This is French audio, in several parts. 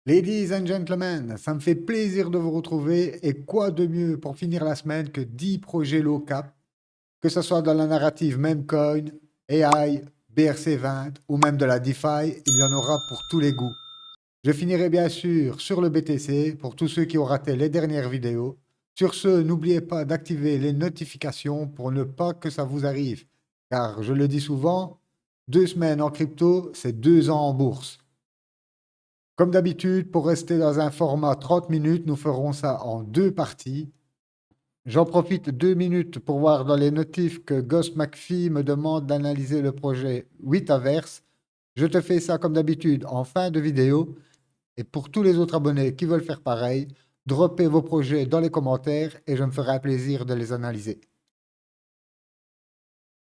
Ladies and gentlemen, ça me fait plaisir de vous retrouver et quoi de mieux pour finir la semaine que 10 projets low cap, que ce soit dans la narrative Memcoin, AI, BRC20 ou même de la DeFi, il y en aura pour tous les goûts. Je finirai bien sûr sur le BTC pour tous ceux qui ont raté les dernières vidéos. Sur ce, n'oubliez pas d'activer les notifications pour ne pas que ça vous arrive. Car je le dis souvent, 2 semaines en crypto, c'est 2 ans en bourse. Comme d'habitude, pour rester dans un format 30 minutes, nous ferons ça en 2 parties. J'en profite 2 minutes pour voir dans les notifs que Ghost McPhee me demande d'analyser le projet 8averse. Je te fais ça comme d'habitude en fin de vidéo. Et pour tous les autres abonnés qui veulent faire pareil, droppez vos projets dans les commentaires et je me ferai un plaisir de les analyser.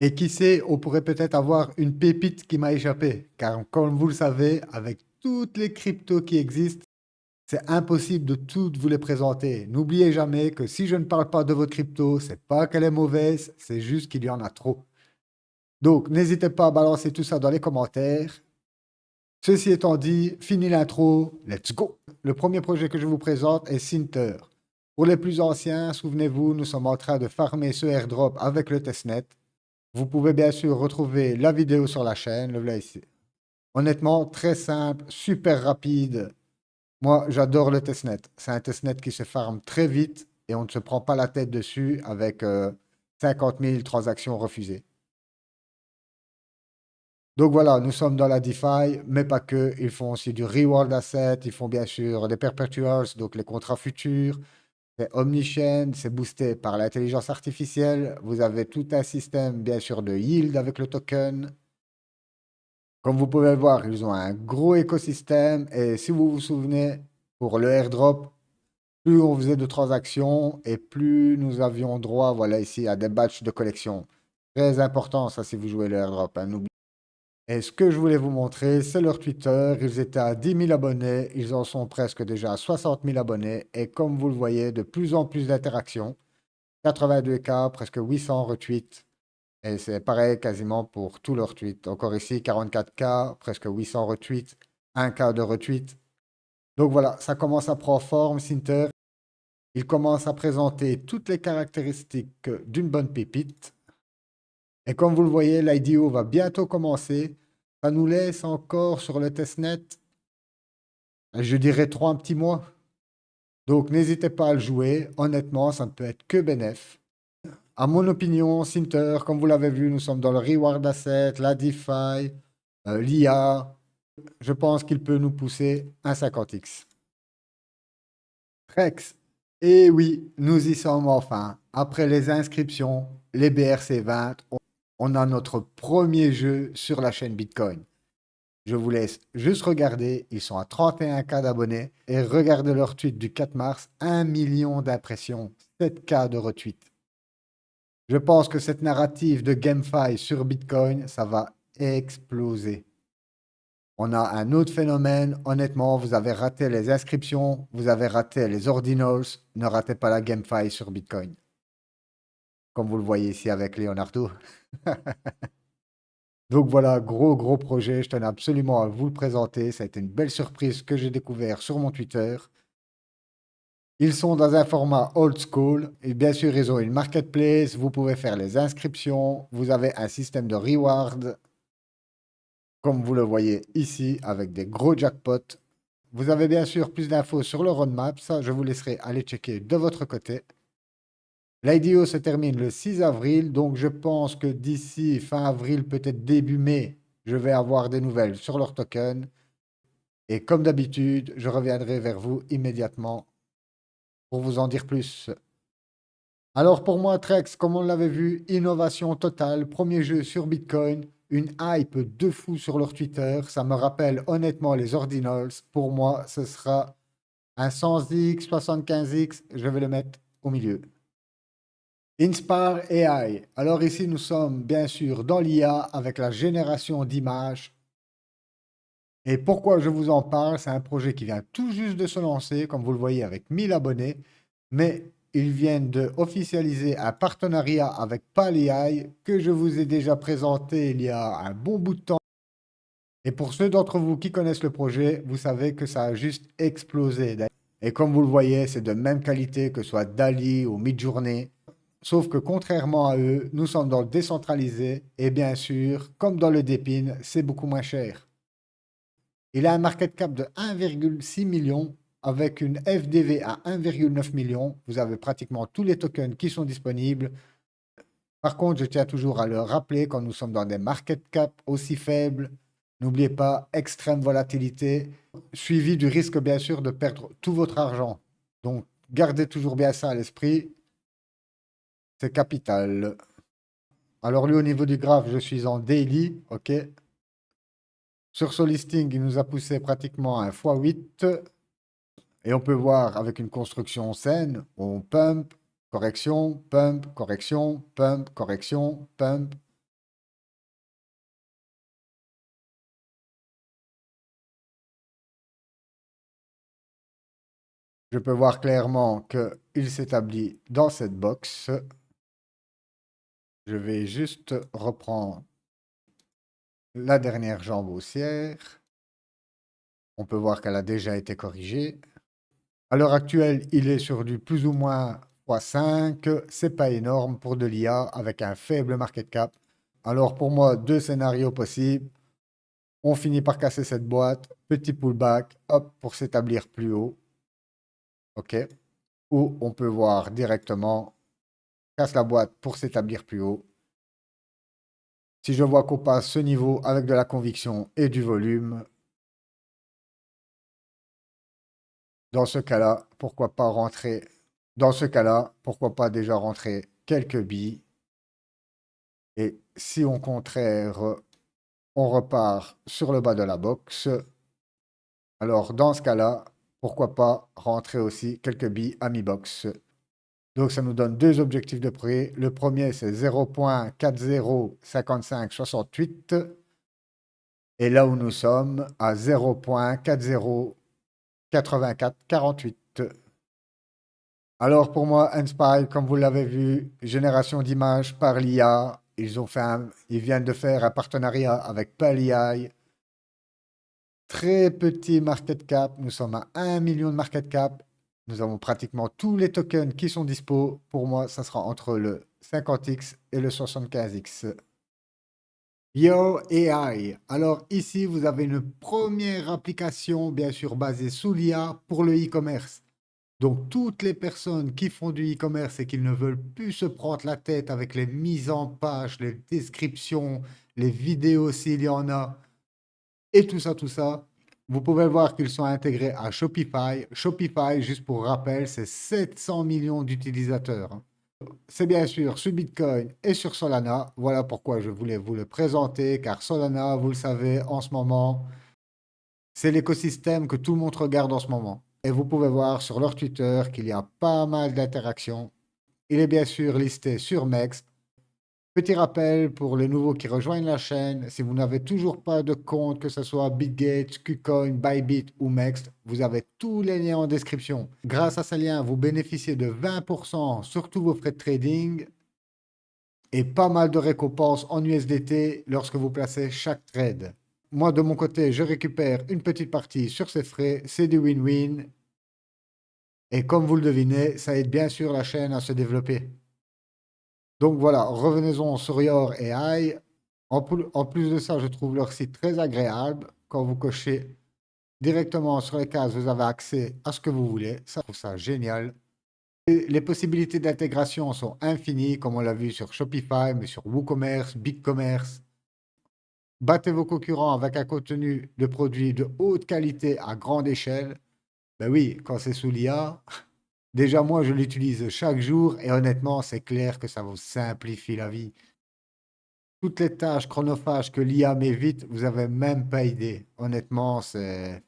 Et qui sait, on pourrait peut-être avoir une pépite qui m'a échappé. Car comme vous le savez, avec toutes les cryptos qui existent, c'est impossible de toutes vous les présenter. N'oubliez jamais que si je ne parle pas de votre crypto, c'est pas qu'elle est mauvaise, c'est juste qu'il y en a trop. Donc, n'hésitez pas à balancer tout ça dans les commentaires. Ceci étant dit, fini l'intro, let's go. Le premier projet que je vous présente est Sinter. Pour les plus anciens, souvenez-vous, nous sommes en train de farmer ce airdrop avec le testnet. Vous pouvez bien sûr retrouver la vidéo sur la chaîne, le voilà ici. Honnêtement, très simple, super rapide. Moi, j'adore le testnet. C'est un testnet qui se farme très vite et on ne se prend pas la tête dessus avec 50 000 transactions refusées. Donc voilà, nous sommes dans la DeFi, mais pas que. Ils font aussi du reward asset, ils font bien sûr des perpetuals, donc les contrats futurs. C'est omnichain, c'est boosté par l'intelligence artificielle. Vous avez tout un système, bien sûr, de yield avec le token. Comme vous pouvez le voir, ils ont un gros écosystème. Et si vous vous souvenez, pour le airdrop, plus on faisait de transactions et plus nous avions droit, voilà ici, à des batchs de collection. Très important, ça, si vous jouez le airdrop, hein, n'oubliez. Et ce que je voulais vous montrer, c'est leur Twitter. Ils étaient à 10 000 abonnés. Ils en sont presque déjà à 60 000 abonnés. Et comme vous le voyez, de plus en plus d'interactions. 82K, presque 800 retweets. Et c'est pareil quasiment pour tous leurs tweets. Encore ici, 44K, presque 800 retweets. 1K de retweets. Donc voilà, ça commence à prendre forme, Sinter. Il commence à présenter toutes les caractéristiques d'une bonne pépite. Et comme vous le voyez, l'IDO va bientôt commencer. Ça nous laisse encore sur le testnet, je dirais 3 petits mois. Donc n'hésitez pas à le jouer. Honnêtement, ça ne peut être que bénéf. À mon opinion, Sinter, comme vous l'avez vu, nous sommes dans le reward asset, la DeFi, l'IA. Je pense qu'il peut nous pousser un 50x. Trex. Et oui, nous y sommes enfin. Après les inscriptions, les BRC20, on a notre premier jeu sur la chaîne Bitcoin. Je vous laisse juste regarder, ils sont à 31K d'abonnés et regardez leur tweet du 4 mars, 1 million d'impressions, 7K de retweets. Je pense que cette narrative de GameFi sur Bitcoin, ça va exploser. On a un autre phénomène, honnêtement, vous avez raté les inscriptions, vous avez raté les ordinals, ne ratez pas la GameFi sur Bitcoin. Comme vous le voyez ici avec Leonardo. Donc voilà, gros projet, je tenais absolument à vous le présenter. Ça a été une belle surprise que j'ai découvert sur mon Twitter. Ils sont dans un format old school et bien sûr, ils ont une marketplace. Vous pouvez faire les inscriptions. Vous avez un système de reward, comme vous le voyez ici, avec des gros jackpots. Vous avez bien sûr plus d'infos sur le roadmap. Ça, je vous laisserai aller checker de votre côté. L'IDO se termine le 6 avril, donc je pense que d'ici fin avril, peut-être début mai, je vais avoir des nouvelles sur leur token. Et comme d'habitude, je reviendrai vers vous immédiatement pour vous en dire plus. Alors pour moi, Trex, comme on l'avait vu, innovation totale, premier jeu sur Bitcoin, une hype de fou sur leur Twitter. Ça me rappelle honnêtement les Ordinals. Pour moi, ce sera un 100x, 75x, je vais le mettre au milieu. Inspire AI. Alors ici, nous sommes bien sûr dans l'IA avec la génération d'images. Et pourquoi je vous en parle? C'est un projet qui vient tout juste de se lancer, comme vous le voyez, avec 1000 abonnés. Mais ils viennent de officialiser un partenariat avec PalAI que je vous ai déjà présenté il y a un bon bout de temps. Et pour ceux d'entre vous qui connaissent le projet, vous savez que ça a juste explosé. Et comme vous le voyez, c'est de même qualité que soit Dali ou Midjourney. Sauf que contrairement à eux, nous sommes dans le décentralisé et bien sûr, comme dans le Dépine, c'est beaucoup moins cher. Il a un market cap de 1,6 million avec une FDV à 1,9 million. Vous avez pratiquement tous les tokens qui sont disponibles. Par contre, je tiens toujours à le rappeler quand nous sommes dans des market cap aussi faibles, n'oubliez pas extrême volatilité, suivi du risque bien sûr de perdre tout votre argent. Donc, gardez toujours bien ça à l'esprit, c'est capital. Alors lui, au niveau du graphe, je suis en daily, ok. Sur ce listing, il nous a poussé pratiquement à un x8. Et on peut voir avec une construction saine, on pump, correction, pump, correction, pump, correction, pump. Je peux voir clairement qu'il s'établit dans cette box. Je vais juste reprendre la dernière jambe haussière. On peut voir qu'elle a déjà été corrigée. À l'heure actuelle, il est sur du plus ou moins x5. C'est pas énorme pour de l'IA avec un faible market cap. Alors pour moi, deux scénarios possibles. On finit par casser cette boîte, petit pullback, hop, pour s'établir plus haut. OK. Ou on peut voir directement, casse la boîte pour s'établir plus haut. Si je vois qu'on passe ce niveau avec de la conviction et du volume, dans ce cas-là, pourquoi pas rentrer. Dans ce cas-là, pourquoi pas déjà rentrer quelques billes. Et si on contraire, on repart sur le bas de la box. Alors dans ce cas-là, pourquoi pas rentrer aussi quelques billes à mi-box. Donc ça nous donne deux objectifs de prix. Le premier, c'est 0.405568. Et là où nous sommes, à 0.408448. Alors pour moi, Inspire, comme vous l'avez vu, génération d'images par l'IA. Ils viennent de faire un partenariat avec PalEI. Très petit market cap. Nous sommes à 1 million de market cap. Nous avons pratiquement tous les tokens qui sont dispo. Pour moi, ça sera entre le 50x et le 75x. Yo AI. Alors ici, vous avez une première application, bien sûr, basée sous l'IA pour le e-commerce. Donc toutes les personnes qui font du e-commerce et qui ne veulent plus se prendre la tête avec les mises en page, les descriptions, les vidéos s'il y en a, et tout ça, vous pouvez voir qu'ils sont intégrés à Shopify. Shopify, juste pour rappel, c'est 700 millions d'utilisateurs, hein. C'est bien sûr sur Bitcoin et sur Solana. Voilà pourquoi je voulais vous le présenter, car Solana, vous le savez, en ce moment, c'est l'écosystème que tout le monde regarde en ce moment. Et vous pouvez voir sur leur Twitter qu'il y a pas mal d'interactions. Il est bien sûr listé sur Mext. Petit rappel pour les nouveaux qui rejoignent la chaîne, si vous n'avez toujours pas de compte, que ce soit Bitgate, KuCoin, Bybit ou Mext, vous avez tous les liens en description. Grâce à ces liens, vous bénéficiez de 20% sur tous vos frais de trading et pas mal de récompenses en USDT lorsque vous placez chaque trade. Moi, de mon côté, je récupère une petite partie sur ces frais, c'est du win-win. Et comme vous le devinez, ça aide bien sûr la chaîne à se développer. Donc voilà, revenons sur Your AI. En plus de ça, je trouve leur site très agréable. Quand vous cochez directement sur les cases, vous avez accès à ce que vous voulez. Ça, je trouve ça génial. Et les possibilités d'intégration sont infinies, comme on l'a vu sur Shopify, mais sur WooCommerce, BigCommerce. Battez vos concurrents avec un contenu de produits de haute qualité à grande échelle. Ben oui, quand c'est sous l'IA, déjà moi je l'utilise chaque jour et honnêtement, c'est clair que ça vous simplifie la vie. Toutes les tâches chronophages que l'IA m'évite, vous avez même pas idée. Honnêtement, c'est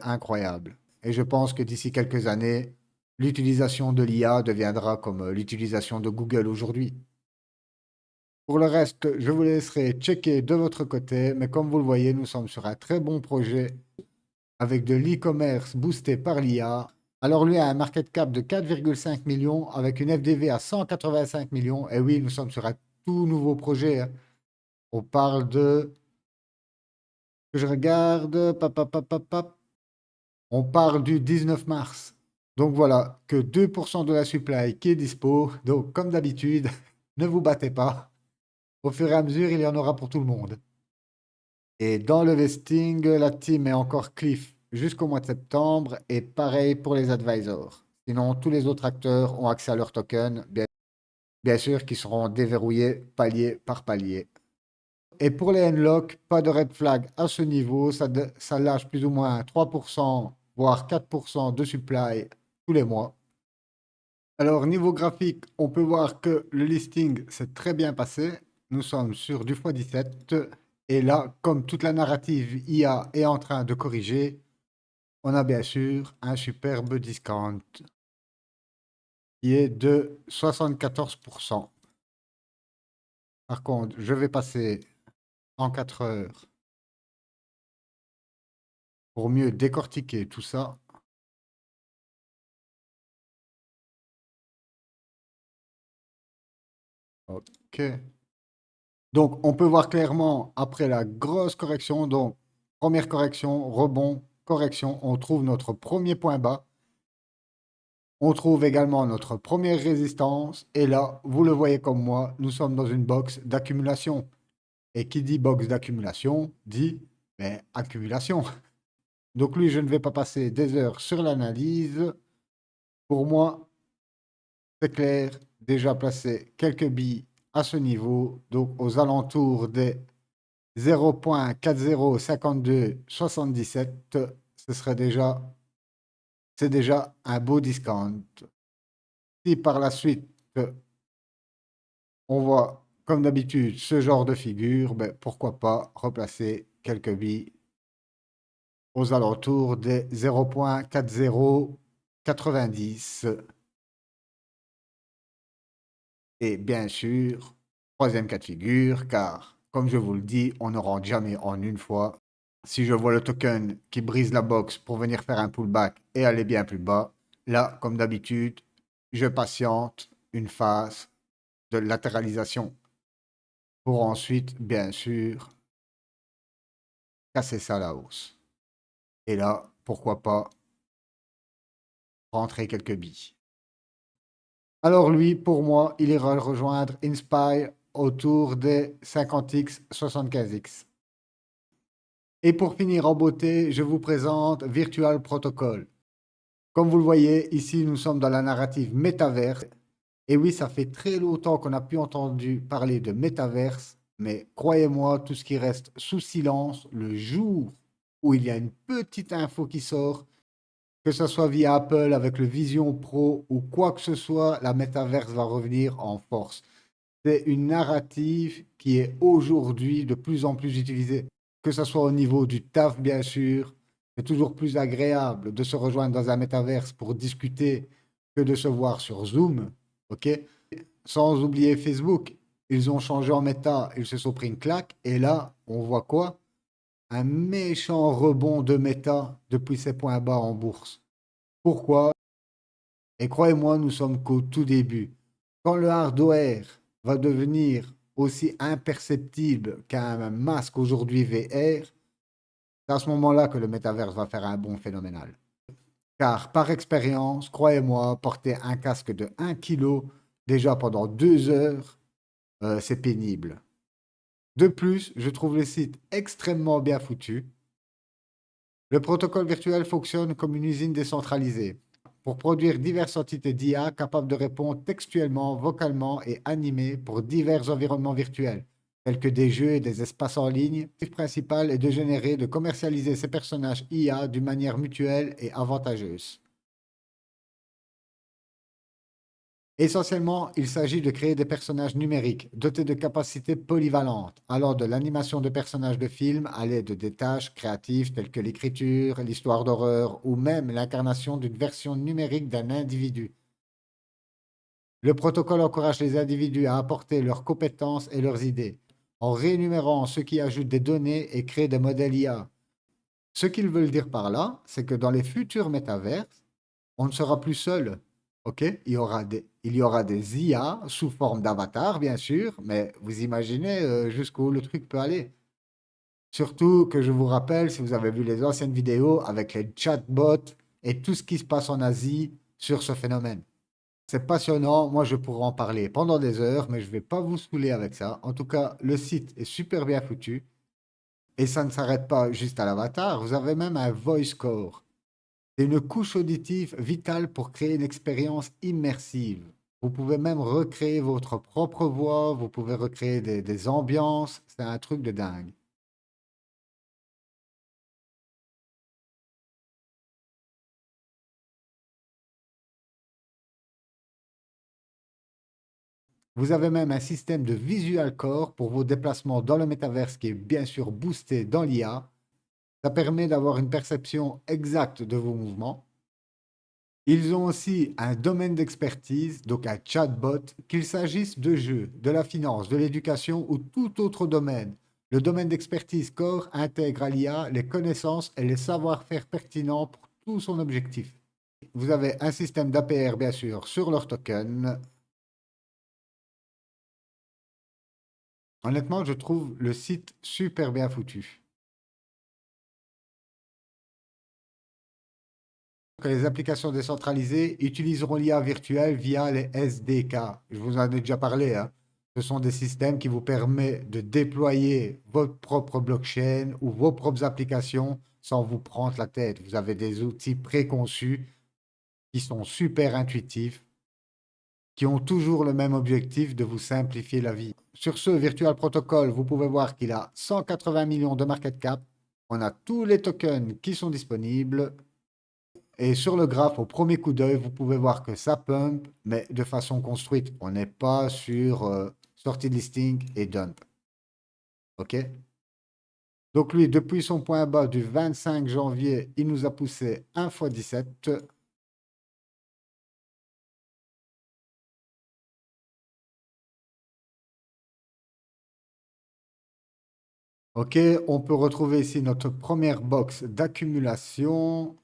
incroyable. Et je pense que d'ici quelques années, l'utilisation de l'IA deviendra comme l'utilisation de Google aujourd'hui. Pour le reste, je vous laisserai checker de votre côté, mais comme vous le voyez, nous sommes sur un très bon projet avec de l'e-commerce boosté par l'IA. Alors lui a un market cap de 4,5 millions avec une FDV à 185 millions. Et oui, nous sommes sur un tout nouveau projet, hein. On parle de... Que je regarde... On parle du 19 mars. Donc voilà, que 2% de la supply qui est dispo. Donc comme d'habitude, ne vous battez pas. Au fur et à mesure, il y en aura pour tout le monde. Et dans le vesting, la team est encore Cliff jusqu'au mois de septembre. Et pareil pour les advisors. Sinon, tous les autres acteurs ont accès à leurs tokens, bien sûr, qui seront déverrouillés palier par palier. Et pour les unlocks, pas de red flag à ce niveau. Ça lâche plus ou moins 3%, voire 4% de supply tous les mois. Alors, niveau graphique, on peut voir que le listing s'est très bien passé. Nous sommes sur du x17. Et là, comme toute la narrative IA est en train de corriger, on a bien sûr un superbe discount qui est de 74%. Par contre, je vais passer en 4 heures pour mieux décortiquer tout ça. OK. Donc, on peut voir clairement, après la grosse correction, donc, première correction, rebond, correction, on trouve notre premier point bas. On trouve également notre première résistance. Et là, vous le voyez comme moi, nous sommes dans une box d'accumulation. Et qui dit box d'accumulation, dit accumulation. Donc lui, je ne vais pas passer des heures sur l'analyse. Pour moi, c'est clair, déjà placé quelques billes à ce niveau, donc aux alentours des 0.405277, c'est déjà un beau discount. Si par la suite, on voit, comme d'habitude, ce genre de figure, pourquoi pas replacer quelques billes aux alentours des 0.4090. Et bien sûr, troisième cas de figure, car comme je vous le dis, on ne rentre jamais en une fois. Si je vois le token qui brise la box pour venir faire un pullback et aller bien plus bas, là, comme d'habitude, je patiente une phase de latéralisation pour ensuite, bien sûr, casser ça à la hausse. Et là, pourquoi pas rentrer quelques billes. Alors lui, pour moi, il ira rejoindre Inspire autour des 50x, 75x. Et pour finir en beauté, je vous présente Virtual Protocol. Comme vous le voyez, ici, nous sommes dans la narrative métaverse. Et oui, ça fait très longtemps qu'on n'a plus entendu parler de métaverse, mais croyez-moi, tout ce qui reste sous silence, le jour où il y a une petite info qui sort, que ce soit via Apple avec le Vision Pro ou quoi que ce soit, la métaverse va revenir en force. C'est une narrative qui est aujourd'hui de plus en plus utilisée, que ce soit au niveau du taf, bien sûr. C'est toujours plus agréable de se rejoindre dans un métaverse pour discuter que de se voir sur Zoom. OK? Sans oublier Facebook. Ils ont changé en méta, ils se sont pris une claque. Et là, on voit quoi? Un méchant rebond de méta depuis ses points bas en bourse. Pourquoi? Et croyez-moi, nous sommes qu'au tout début. Quand le hardware va devenir aussi imperceptible qu'un masque aujourd'hui VR, c'est à ce moment-là que le métaverse va faire un bond phénoménal. Car par expérience, croyez-moi, porter un casque de 1 kg déjà pendant 2 heures, c'est pénible. De plus, je trouve le site extrêmement bien foutu. Le protocole virtuel fonctionne comme une usine décentralisée pour produire diverses entités d'IA capables de répondre textuellement, vocalement et animées pour divers environnements virtuels, tels que des jeux et des espaces en ligne. L'objectif principal est de générer, de commercialiser ces personnages IA d'une manière mutuelle et avantageuse. Essentiellement, il s'agit de créer des personnages numériques dotés de capacités polyvalentes, allant de l'animation de personnages de films à l'aide des tâches créatives telles que l'écriture, l'histoire d'horreur ou même l'incarnation d'une version numérique d'un individu. Le protocole encourage les individus à apporter leurs compétences et leurs idées, en rémunérant ceux qui ajoutent des données et créent des modèles IA. Ce qu'ils veulent dire par là, c'est que dans les futurs métaverses, on ne sera plus seul. OK? Il y aura des IA sous forme d'avatar, bien sûr, mais vous imaginez jusqu'où le truc peut aller. Surtout que je vous rappelle, si vous avez vu les anciennes vidéos avec les chatbots et tout ce qui se passe en Asie sur ce phénomène. C'est passionnant, moi je pourrais en parler pendant des heures, mais je ne vais pas vous saouler avec ça. En tout cas, le site est super bien foutu et ça ne s'arrête pas juste à l'avatar, vous avez même un voice core. C'est une couche auditive vitale pour créer une expérience immersive. Vous pouvez même recréer votre propre voix, vous pouvez recréer des ambiances, c'est un truc de dingue. Vous avez même un système de visual core pour vos déplacements dans le métaverse qui est bien sûr boosté dans l'IA. Ça permet d'avoir une perception exacte de vos mouvements. Ils ont aussi un domaine d'expertise, donc un chatbot, qu'il s'agisse de jeux, de la finance, de l'éducation ou tout autre domaine. Le domaine d'expertise Core intègre à l'IA les connaissances et les savoir-faire pertinents pour tout son objectif. Vous avez un système d'APR, bien sûr, sur leur token. Honnêtement, je trouve le site super bien foutu. Les applications décentralisées utiliseront l'IA virtuelle via les SDK. Je vous en ai déjà parlé, hein. Ce sont des systèmes qui vous permettent de déployer votre propre blockchain ou vos propres applications sans vous prendre la tête. Vous avez des outils préconçus qui sont super intuitifs, qui ont toujours le même objectif de vous simplifier la vie. Sur ce Virtual Protocol, vous pouvez voir qu'il a 180 millions de market cap. On a tous les tokens qui sont disponibles. Et sur le graphe, au premier coup d'œil, vous pouvez voir que ça pump, mais de façon construite. On n'est pas sur sortie de listing et dump. OK? Donc lui, depuis son point bas du 25 janvier, il nous a poussé 1 fois 17. OK, on peut retrouver ici notre première box d'accumulation.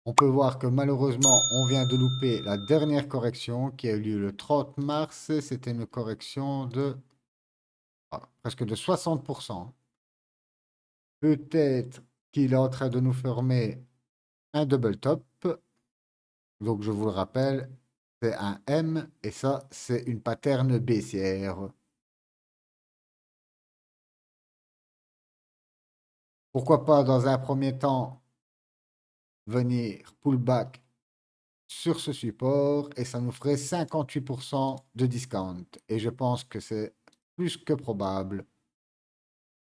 On peut voir que malheureusement, on vient de louper la dernière correction qui a eu lieu le 30 mars. C'était une correction de presque de 60%. Peut-être qu'il est en train de nous former un double top. Donc, je vous le rappelle, c'est un M et ça, c'est une pattern baissière. Pourquoi pas, dans un premier temps, venir pullback sur ce support et ça nous ferait 58% de discount. Et je pense que c'est plus que probable.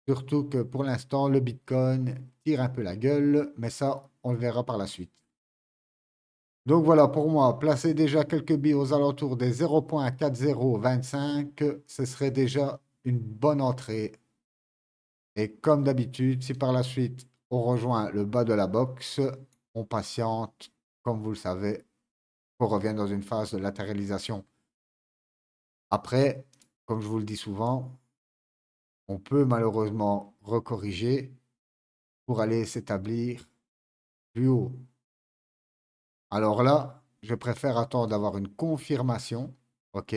Surtout que pour l'instant, le Bitcoin tire un peu la gueule, mais ça, on le verra par la suite. Donc voilà, pour moi, placer déjà quelques billes aux alentours des 0.4025, ce serait déjà une bonne entrée. Et comme d'habitude, si par la suite on rejoint le bas de la box, on patiente, comme vous le savez, on revient dans une phase de latéralisation. Après, comme je vous le dis souvent, on peut malheureusement recorriger pour aller s'établir plus haut. Alors là, je préfère attendre d'avoir une confirmation, ok,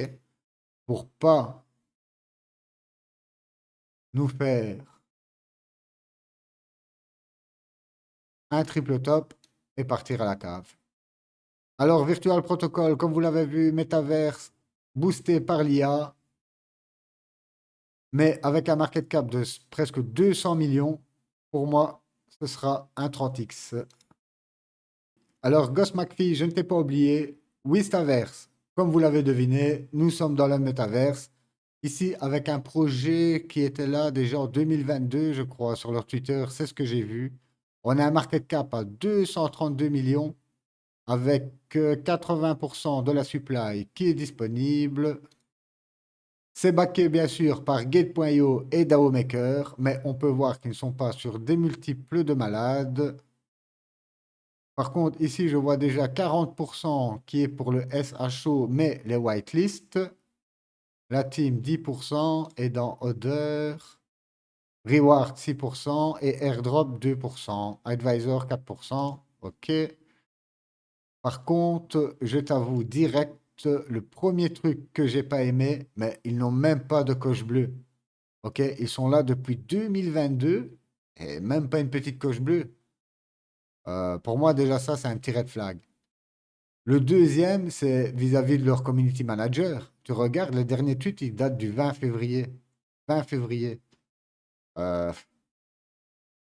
pour pas nous faire un triple top et partir à la cave. Alors, Virtual Protocol, comme vous l'avez vu, Metaverse, boosté par l'IA, mais avec un market cap de presque 200 millions, pour moi, ce sera un 30x. Alors, Ghost McPhee, je ne t'ai pas oublié, Wistaverse, comme vous l'avez deviné, nous sommes dans le Metaverse, ici avec un projet qui était là déjà en 2022, je crois, sur leur Twitter, c'est ce que j'ai vu. On a un market cap à 232 millions avec 80% de la supply qui est disponible. C'est backé bien sûr par Gate.io et DAO Maker, mais on peut voir qu'ils ne sont pas sur des multiples de malades. Par contre, ici, je vois déjà 40% qui est pour le SHO, mais les whitelists. La team 10% et dans Other, Reward 6% et Airdrop 2%. Advisor 4%. OK. Par contre, je t'avoue direct, le premier truc que j'ai pas aimé, mais ils n'ont même pas de coche bleue. Ok, ils sont là depuis 2022 et même pas une petite coche bleue. Pour moi, déjà, ça, c'est un petit red flag. Le deuxième, c'est vis-à-vis de leur community manager. Tu regardes, le dernier tweet, il date du 20 février. 20 février. Euh,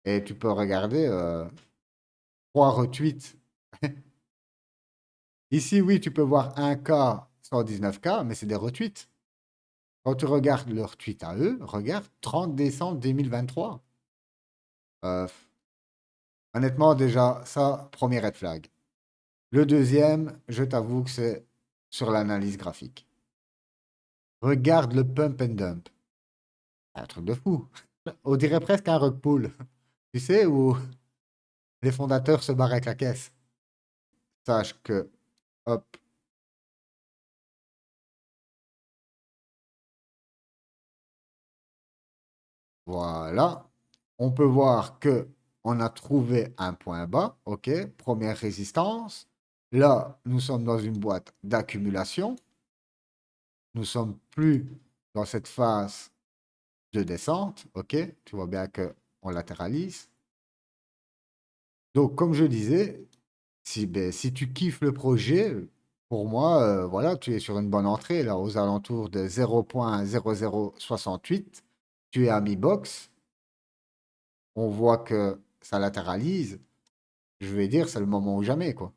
et tu peux regarder 3 retweets. Ici, oui, tu peux voir 1K, 119K, mais c'est des retweets. Quand tu regardes leur tweet à eux, regarde 30 décembre 2023. Euh, honnêtement, déjà, ça, premier red flag. Le deuxième, je t'avoue que c'est sur l'analyse graphique. Regarde le pump and dump. Un truc de fou. On dirait presque un rug pull. Tu sais, où les fondateurs se barrent avec la caisse. Sache que, hop, voilà. On peut voir que on a trouvé un point bas, ok, première résistance. Là, nous sommes dans une boîte d'accumulation. Nous sommes plus dans cette phase de descente, ok. Tu vois bien que on latéralise. Donc, comme je disais, si tu kiffes le projet, pour moi, voilà, tu es sur une bonne entrée, là, aux alentours de 0,0068. Tu es à mi-box. On voit que ça latéralise. Je vais dire, c'est le moment ou jamais, quoi.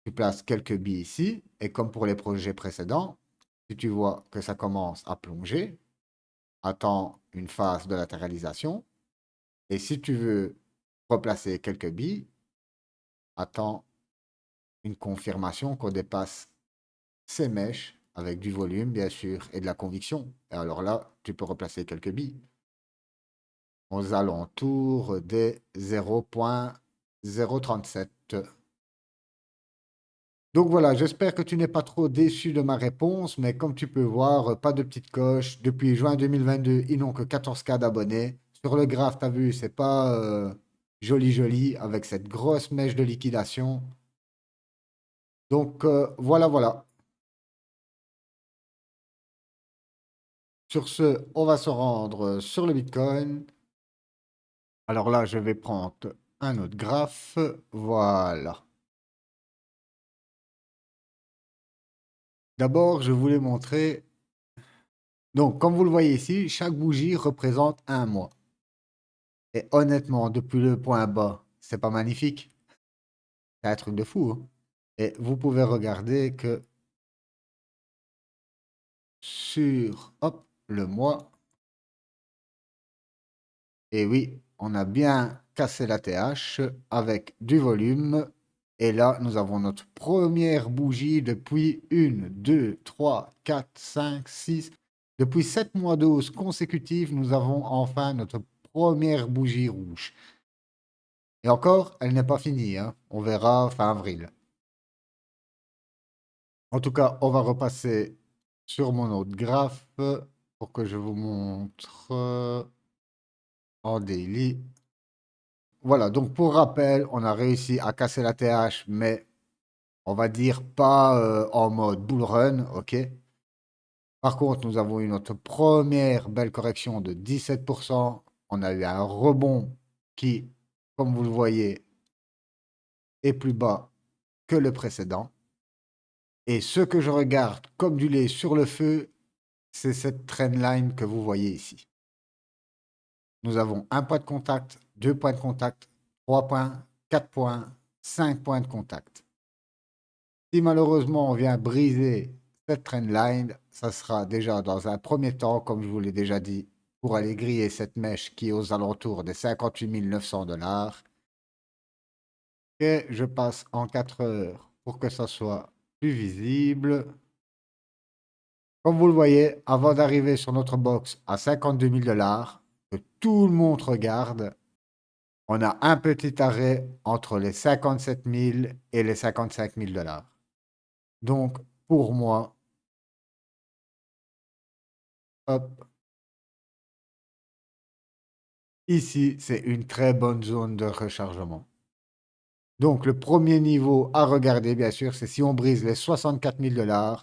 Tu places quelques billes ici, et comme pour les projets précédents, si tu vois que ça commence à plonger, attends une phase de latéralisation. Et si tu veux replacer quelques billes, attends une confirmation qu'on dépasse ces mèches avec du volume, bien sûr, et de la conviction. Et alors là, tu peux replacer quelques billes aux alentours des 0,037. Donc voilà, j'espère que tu n'es pas trop déçu de ma réponse, mais comme tu peux voir, pas de petite coche. Depuis juin 2022, ils n'ont que 14K d'abonnés. Sur le graphe, tu as vu, c'est pas joli joli avec cette grosse mèche de liquidation. Donc voilà, voilà. Sur ce, on va se rendre sur le Bitcoin. Alors là, je vais prendre un autre graphe. Voilà. D'abord, je voulais montrer. Donc, comme vous le voyez ici, chaque bougie représente un mois. Et honnêtement, depuis le point bas, c'est pas magnifique. C'est un truc de fou, hein. Et vous pouvez regarder que sur, hop, le mois, et oui, on a bien cassé la TH avec du volume. Et là, nous avons notre première bougie depuis 1, 2, 3, 4, 5, 6. Depuis 7 mois de hausse consécutive, nous avons enfin notre première bougie rouge. Et encore, elle n'est pas finie, hein. On verra fin avril. En tout cas, on va repasser sur mon autre graphe pour que je vous montre en daily. Voilà, donc pour rappel, on a réussi à casser la TH, mais on va dire pas en mode bull run, ok? Par contre, nous avons eu notre première belle correction de 17%. On a eu un rebond qui, comme vous le voyez, est plus bas que le précédent. Et ce que je regarde comme du lait sur le feu, c'est cette trendline que vous voyez ici. Nous avons un point de contact, 2 points de contact, 3 points, 4 points, 5 points de contact. Si malheureusement on vient briser cette trendline, ça sera déjà dans un premier temps, comme je vous l'ai déjà dit, pour aller griller cette mèche qui est aux alentours des 58 900 $. Et je passe en 4 heures pour que ça soit plus visible. Comme vous le voyez, avant d'arriver sur notre box à 52 000 $, que tout le monde regarde, on a un petit arrêt entre les 57 000 et les 55 000 $. Donc, pour moi, hop, ici, c'est une très bonne zone de rechargement. Donc, le premier niveau à regarder, bien sûr, c'est si on brise les 64 000 $.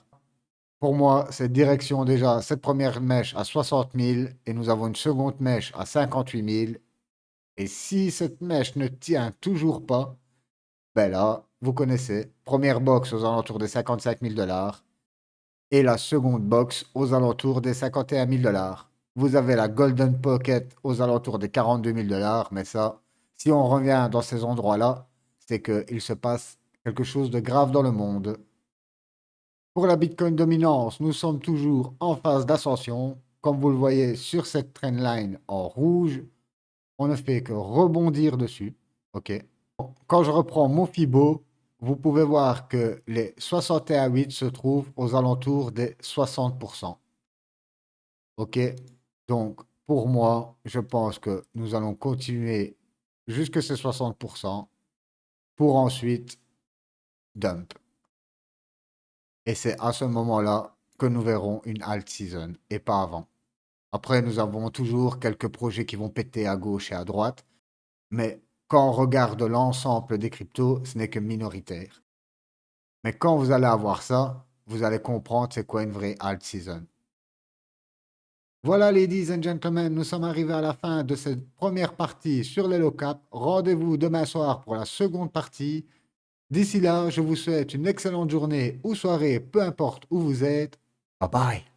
Pour moi, c'est direction déjà cette première mèche à 60 000 et nous avons une seconde mèche à 58 000. Et si cette mèche ne tient toujours pas, ben là, vous connaissez, première box aux alentours des 55 000 $ et la seconde box aux alentours des 51 000 $. Vous avez la Golden Pocket aux alentours des 42 000 $, mais ça, si on revient dans ces endroits-là, c'est qu'il se passe quelque chose de grave dans le monde. Pour la Bitcoin dominance, nous sommes toujours en phase d'ascension. Comme vous le voyez sur cette trendline en rouge, on ne fait que rebondir dessus. OK. Quand je reprends mon Fibo, vous pouvez voir que les 61,8 se trouvent aux alentours des 60%. OK. Donc, pour moi, je pense que nous allons continuer jusque ces 60% pour ensuite dump. Et c'est à ce moment-là que nous verrons une alt season et pas avant. Après, nous avons toujours quelques projets qui vont péter à gauche et à droite, mais quand on regarde l'ensemble des cryptos, ce n'est que minoritaire. Mais quand vous allez avoir ça, vous allez comprendre c'est quoi une vraie alt season. Voilà, ladies and gentlemen, nous sommes arrivés à la fin de cette première partie sur les low cap. Rendez-vous demain soir pour la seconde partie. D'ici là, je vous souhaite une excellente journée ou soirée, peu importe où vous êtes. Bye bye.